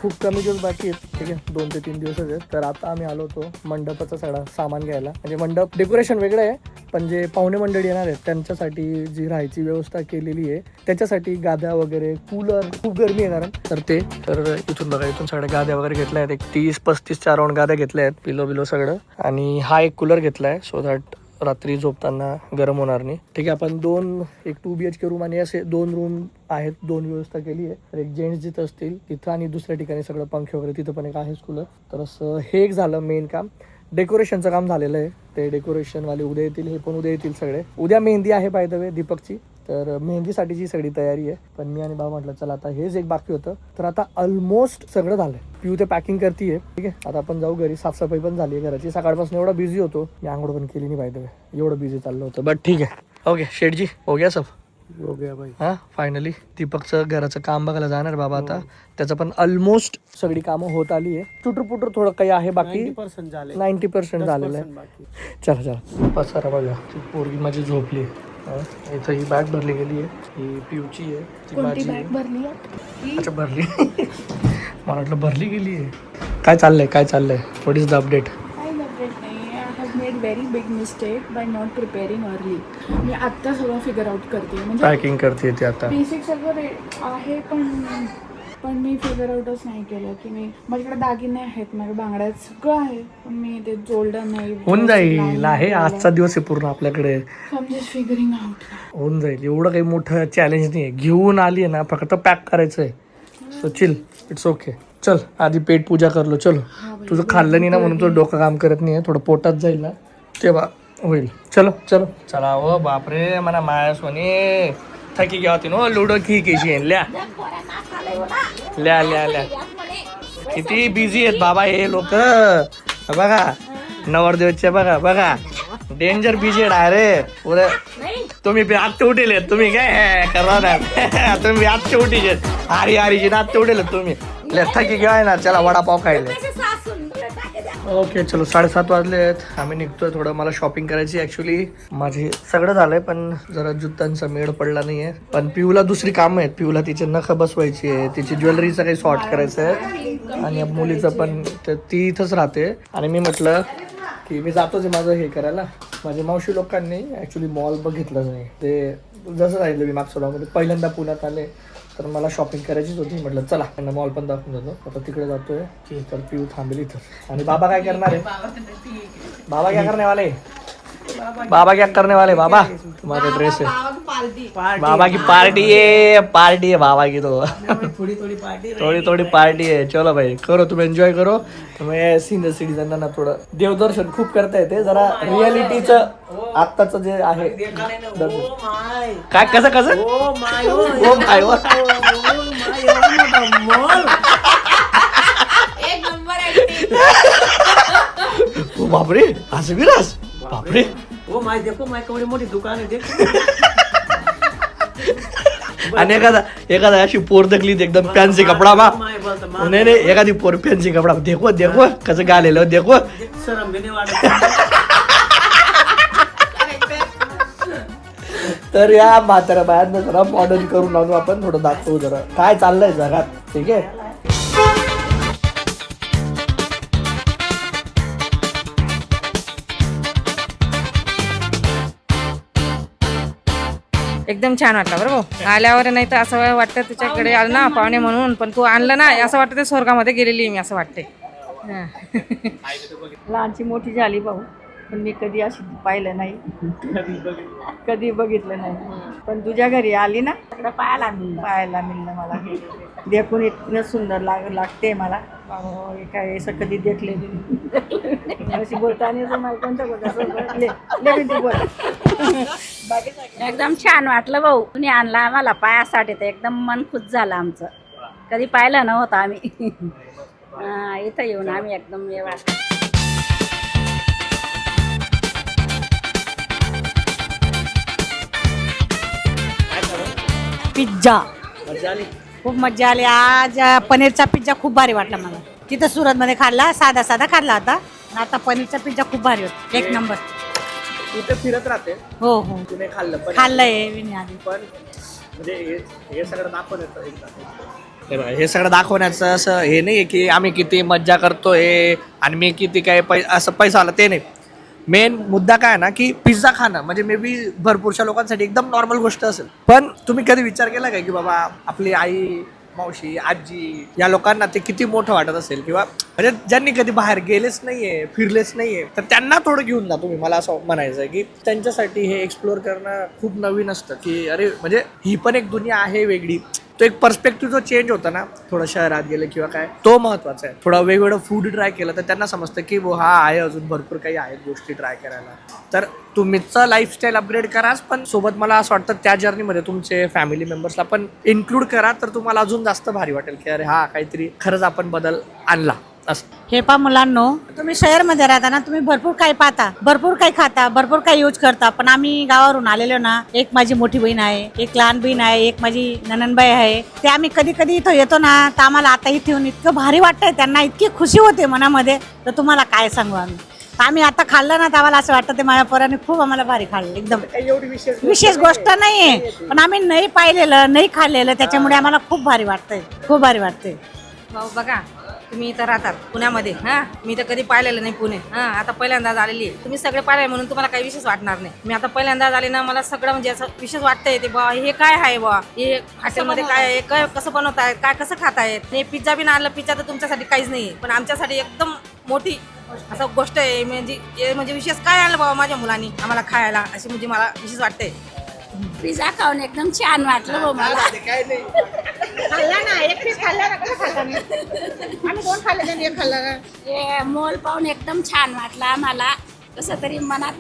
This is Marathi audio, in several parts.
खूप कमी दिवस बाकी आहेत, ठीक आहे, 2 ते 3 दिवसच आहेत. तर आता आम्ही आलो होतो मंडपाचा सगळा सामान घ्यायला. म्हणजे मंडप डेकोरेशन वेगळं आहे, पण जे पाहुणे मंडळी येणार आहेत त्यांच्यासाठी जी राहायची व्यवस्था केलेली आहे, त्याच्यासाठी गाद्या वगैरे, कूलर, खूप गरमी येणार तर ते. तर इथून बघा, इथून सगळ्या गाद्या वगैरे घेतल्या आहेत. एक 30-35 राऊंड गाद्या घेतल्या आहेत, पिलो बिलो सगळं. आणि हा एक कूलर घेतलाय सो दॅट रात्री झोपताना गरम होणार नाही. ठीक आहे, आपण एक 2 BHK रूम आणि असे 2 रूम आहेत, 2 व्यवस्था केली आहे. तर एक जेंट्स जिथं असतील तिथं आणि दुसऱ्या ठिकाणी सगळं पंखे वगैरे तिथं पण एक आहेच कूलर. तर असं हे एक झालं मेन काम. डेकोरेशनचं काम झालेलं आहे. ते डेकोरेशनवाले उद्या येतील, हे पण उद्या येतील सगळे. उद्या मेहंदी आहे बाय द वे दीपकची. तर मेहंदीसाठीची सगळी तयारी आहे. पण मी आणि बाबा म्हटलं चला आता हेच एक बाकी होतं. तर आता ऑलमोस्ट सगळं झालंय. पिऊ ते पॅकिंग करतीये. ठीक आहे, आता आपण जाऊ घरी. साफसफाई पण झाली आहे घराची. सकाळपासून एवढा बिझी होतो, मी आंघोळ पण केली नाही बाय द वे, एवढं बिझी चाललं होतं. बट ठीक आहे, ओके शेठजी, हो गया सब, हो गया भाई. हां फायनली दीपकचं घराचं काम बघायला जाणार बाबा आता. त्याचं पण ऑलमोस्ट सगळी कामं होत आली आहे. चुटूर थोडं काही आहे बाकी, 90% झाले. 90% झालेलं आहे. बाकी. चला पसारा बघा. ती पोरगी माझी झोपली. इथं ही बॅग भरली गेली आहे, ही पिऊची आहे, ती माझी बॅग भरली आहे? अच्छा भरली. मला वाटलं भरली गेली आहे. काय चाललंय व्हॉट इज द अपडेट? काही अपडेट नाही. I have made very big mistake by not preparing early. मी आत्ता सगळं फिगर आउट करते. म्हणजे पॅकिंग करते ते आता. बेसिक सगळं आहे, पण मी फिगर आउटच नाही केलं की मी माझ्याकडे दागिने आहेत, माझ्या बांगड्यात सगळं आहे, पण मी ते जोडलं नाही. होऊन जाईल, आहे आजचा दिवस आहे पूर्ण आपल्याकडे. Figuring out. होऊन जाईल, एवढं काही मोठं चॅलेंज नाही आहे. घेऊन आली आहे ना, फक्त पॅक करायचं आहे. So chill, it's okay. चल आधी पेट पूजा करलो. चलो, तुझं खाल्लं नाही ना म्हणून तुझं डोकं काम करत नाही आहे. थोडं पोटात जाईल ना तेव्हा होईल. चलो चला. ओ बापरे, मला माया सोनी थकी घ्या होती नो. लुडो की ल्या किती बिझी आहेत बाबा हे लोक. बघा नवरदेवचे, बघा डेंजर बिझी आहे रे पुरे. तुम्ही आत्ते उठेल, तुम्ही काय करा ना. तुम्ही आत्ते उठीचे, हरीची आत्ते उठेल तुम्ही. थकी घ्या ना, चला वडापाव खायला. ओके चलो, 7:30 वाजले आहेत. आम्ही निघतोय. थोडं मला शॉपिंग करायची. ऍक्च्युली माझे सगळं झालंय, पण जरा जुत्तांचा मेळ पडला नाहीये. पण पिऊला दुसरी कामं आहेत. पिऊला तिचे नख बसवायची आहे, तिची ज्वेलरीचं काही सॉर्ट करायचं आहे, आणि मुलीचं पण ती इथंच राहते. आणि मी म्हटलं की मी जातोच माझं हे करायला. माझ्या मावशी लोकांनी ऍक्च्युली मॉल बघितलं नाही. ते जसं सांगितलं मी मागच्या व्लॉगमध्ये पहिल्यांदा पुण्यात आले, तर मला शॉपिंग करायचीच होती. म्हटलं चला त्यांना मॉल पण दाखवून जातो. आता तिकडे जातोय. तर पिऊ थांबेल इथं. आणि बाबा काय करणार आहे? बाबा क्या करने वाले? बाबा तुम्हारा ड्रेस है, बाबा की पार्टी है बाबा की. तो थोड़ी पार्टी है. चलो भाई, करो तुम्ही, एन्जॉय करो तुम्ही. सिनियर सिटीजनना ना थोडं देवदर्शन खूप करता येते. जरा रियालिटीचं आत्ताचं जे आहे काय कसं ओ माय बापरे, असं विरास बापरे. ओ माय देखो, माय केवढी मोठी दुकान आहे देख. आणि एखादा अशी पोर दखली एकदम फॅन्सी कपडा बा. नाही एखादी पोर फॅन्सी कपडा देखो कसं गालेलं देखो. शरम भी नाही वाटत. तर या म्हाताऱ्या बायांना जरा मॉडर्न करून आणू आपण. थोडं दाखवू जरा काय चाललंय जगात. ठीक आहे. एकदम छान वाटलं बरं भाऊ. आल्यावर नाही तर असं वाटतं तुझ्याकडे आलं ना पाहुणे म्हणून, पण तू आणलं ना असं वाटतं ते स्वर्गामध्ये गेलेली मी असं वाटते. लहानची मोठी झाली भाऊ, पण मी कधी अशी पाहिलं नाही, कधी बघितलं नाही. पण तुझ्या घरी आली ना, पाहायला मिळलं मला. देखून इतकं सुंदर लागते मला. हे काय असं कधी देखले अशी बोलताना मला कोणतं बोल. एकदम छान वाटलं भाऊ, तुम्ही आणला आम्हाला पायासाठी. तर एकदम मन खुश झालं आमचं. कधी पाहिलं नव्हतं आम्ही. इथं येऊन आम्ही एकदम पिझ्झा खूप मजा आली आज. पनीरचा पिझ्झा खूप भारी वाटला मला. तिथं सुरतमध्ये खाल्ला, साधा खाल्ला होता. आता पनीरचा पिझ्झा खूप भारी होता, एक नंबर. इथे फिरत राहते. हो तुम्ही खाल्लंय खाल्लंय मी आधी. पण म्हणजे हे सगळं दाखवत हे सगळं दाखवण्याचं असं हे नाही की आम्ही किती मज्जा करतोय आणि मी किती काय असं पैसा आला ते नाही. मेन मुद्दा काय आहे ना की पिझ्झा खाणं म्हणजे मे बी भरपूरशा लोकांसाठी एकदम नॉर्मल गोष्ट असेल, पण तुम्ही कधी विचार केला काय की बाबा आपली आई, मावशी, आजी या लोकांना ते किती मोठं वाटत असेल, किंवा म्हणजे ज्यांनी कधी बाहेर गेलेच नाहीये, फिरलेच नाहीये, तर त्यांना थोडं घेऊन जा तुम्ही. मला असं म्हणायचं आहे की त्यांच्यासाठी हे एक्सप्लोअर करणं खूप नवीन असतं, की अरे म्हणजे ही पण एक दुनिया आहे वेगळी. तो एक पर्स्पेक्टिव्ह जो चेंज होता ना थोडं शहरात गेले किंवा काय, तो महत्वाचा आहे. थोडा वेगवेगळं फूड ट्राय केलं तर त्यांना समजतं की हा आहे, अजून भरपूर काही आहेत गोष्टी ट्राय करायला. तर तुमचं लाईफस्टाईल अपग्रेड कराच, पण सोबत मला असं वाटतं त्या जर्नीमध्ये तुमचे फॅमिली मेंबर्सला पण इन्क्लूड करा, तर तुम्हाला अजून जास्त भारी वाटेल की अरे हा काहीतरी खरंच आपण बदल आणला असं. हे पा मुलांनो, तुम्ही शहरमध्ये राहता ना, तुम्ही भरपूर काही पाहता, भरपूर काही खाता, भरपूर काही यूज करता, पण आम्ही गावावरून आलेलो ना, एक माझी मोठी बहीण आहे, एक लहान बहीण आहे, एक माझी ननंदबाई आहे. ते आम्ही कधी कधी इथं येतो ना, तर आम्हाला आता इथे येऊन इतकं भारी वाटतंय, त्यांना इतकी खुशी होते मनामध्ये, तर तुम्हाला काय सांगू आम्ही आता खाल्लं ना, तर आम्हाला असं वाटतं ते माझ्या पोराने खूप आम्हाला भारी खाल्लं. एकदम एवढी विशेष गोष्ट नाहीये, पण आम्ही नाही पाहिलेलं, नाही खाल्लेलं, त्याच्यामुळे आम्हाला खूप भारी वाटतंय, खूप भारी वाटतंय. भाऊ बघा, तुम्ही इथं राहतात पुण्यामध्ये, हां मी तर कधी पाहिलेलं नाही पुणे, हां आता पहिल्यांदाच आलेली आहे. तुम्ही सगळे पाहिले म्हणून तुम्हाला काही विशेष वाटणार नाही. मी आता पहिल्यांदाच आले ना, मला सगळं म्हणजे असं विशेष वाटतंय. ते बा हे काय आहे बा, हे हॉटेलमध्ये काय आहे, काय कसं बनवतायत, काय कसं खातायत. हे पिझ्झा बी आणलं, पिझ्झा तर तुमच्यासाठी काहीच नाही आहे, पण आमच्यासाठी एकदम मोठी असं गोष्ट आहे. म्हणजे विशेष काय आणलं बाबा माझ्या मुलांनी आम्हाला खायला, अशी म्हणजे मला विशेष वाटतंय. पिझ्झा खाऊन एकदम छान वाटलं हो मला. खाल्ला ना, एक पीस खाल्ला ना, कसं खाल्ला नाही? आम्ही 2 खाल्ले, त्यांनी 1 खाल्ला ना. हे मोल पाहून एकदम छान वाटलं आम्हाला. कसं तरी मनात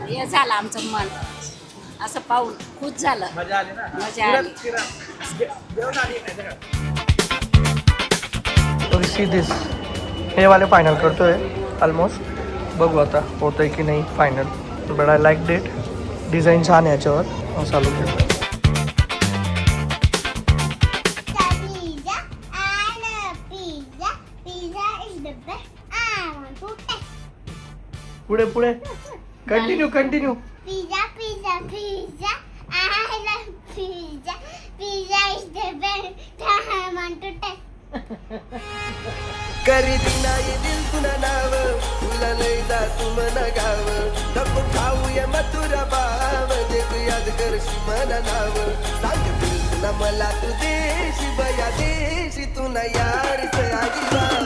हे झालं आमचं मन, असं पाहून खुश झालं, मजा आली ना. मजा आली. सीधेच हे वाले फायनल करतोय ऑलमोस्ट. बघू आता होतंय की नाही final. But I like that, design छान आहे याच्यावर. चालू पुढे पुढे continue continue. Pizza, pizza, pizza. I love pizza. Pizza is the best. I want to taste. करीत नाही दिल तुला नाव, तुला लय जातू मन गाव. नको खाऊया मथुरा बाव, जे तू याद करशी मला नाव. सांग तुला मला तू देशी बया देशी, तू ना यार आदिवासी.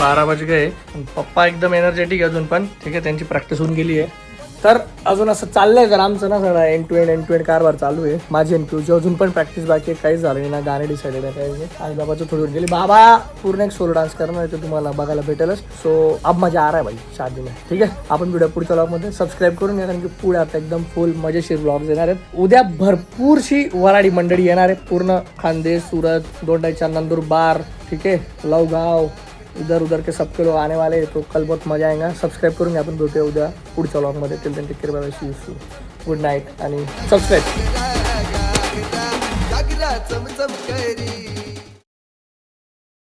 बारा वाज गए. पप्पा एकदम एनर्जेटिक अजून पण. ठीक आहे, त्यांची प्रॅक्टिस होऊन गेली आहे. तर अजून असं चाललंय जर आमचं ना सगळं एंड टू एंड कारभार चालू आहे. माझी एन क्यूची अजून पण प्रॅक्टिस बाकी आहे, काहीच झालं नाही ना. गाणे डिसाइडेड आहे काही नाही. आई बाबाचं थोडी होऊन गेली. बाबा पूर्ण एक सोलो डान्स करणार आहे, ते तुम्हाला बघायला भेटेलच. सो अब मजा आ रहा है भाई शादी में. ठीक आहे, आपण व्हिडिओ पुढच्या व्लॉगमध्ये सबस्क्राईब करून या, कारण की पुढे आता एकदम फुल मजेशीर व्लॉग्स येणार आहेत. उद्या भरपूरशी वराडी मंडळी येणार आहेत, पूर्ण खानदेश, सुरत, दोंडाईचा, नंदुरबार, ठीक आहे, लवगाव, इधर उधर के सबके लोग आने वाले हैं. तो कल बहुत मजा आएगा. सबस्क्राईब करून घ्या. आपण भेटूया उद्या पुढच्या व्लॉगमध्ये. Till then take care, bye bye, see you, good night आणि सबस्क्राईब. चमचम करी